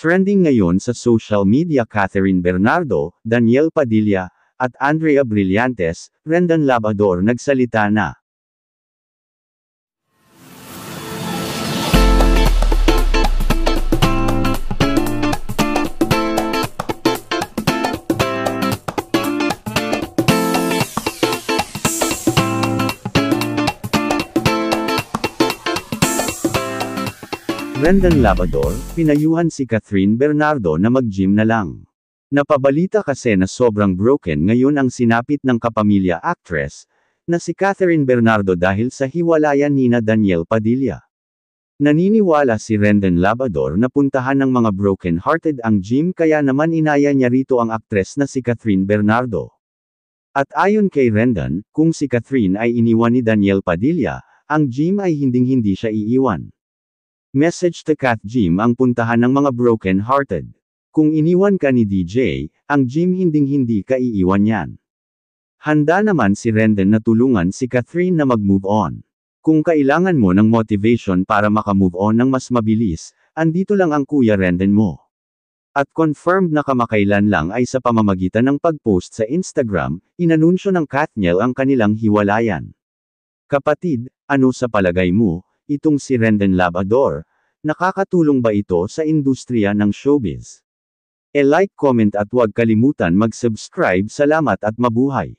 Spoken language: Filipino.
Trending ngayon sa social media Catherine Bernardo, Daniel Padilla, at Andrea Brillantes, Rendan Labrador nagsalita na. Rendan Labrador, pinayuhan si Catherine Bernardo na mag-gym na lang. Napabalita kasi na sobrang broken ngayon ang sinapit ng kapamilya actress, na si Catherine Bernardo dahil sa hiwalayan nina Daniel Padilla. Naniniwala si Rendan Labrador na puntahan ng mga broken-hearted ang gym kaya naman inaya niya rito ang aktres na si Catherine Bernardo. At ayon kay Rendan, kung si Catherine ay iniwan ni Daniel Padilla, ang gym ay hinding-hindi siya iiwan. Message to Cat Gym ang puntahan ng mga broken-hearted. Kung iniwan ka ni DJ, ang gym hinding-hindi ka iiwan yan. Handa naman si Rendan na tulungan si Catherine na mag-move on. Kung kailangan mo ng motivation para makamove on ng mas mabilis, andito lang ang Kuya Rendan mo. At confirmed na kamakailan lang ay sa pamamagitan ng pag-post sa Instagram, inanunsyo ng Katniel ang kanilang hiwalayan. Kapatid, ano sa palagay mo? Itong si Rendan Labrador, nakakatulong ba ito sa industriya ng showbiz? E-like, comment at huwag kalimutan mag-subscribe. Salamat at mabuhay!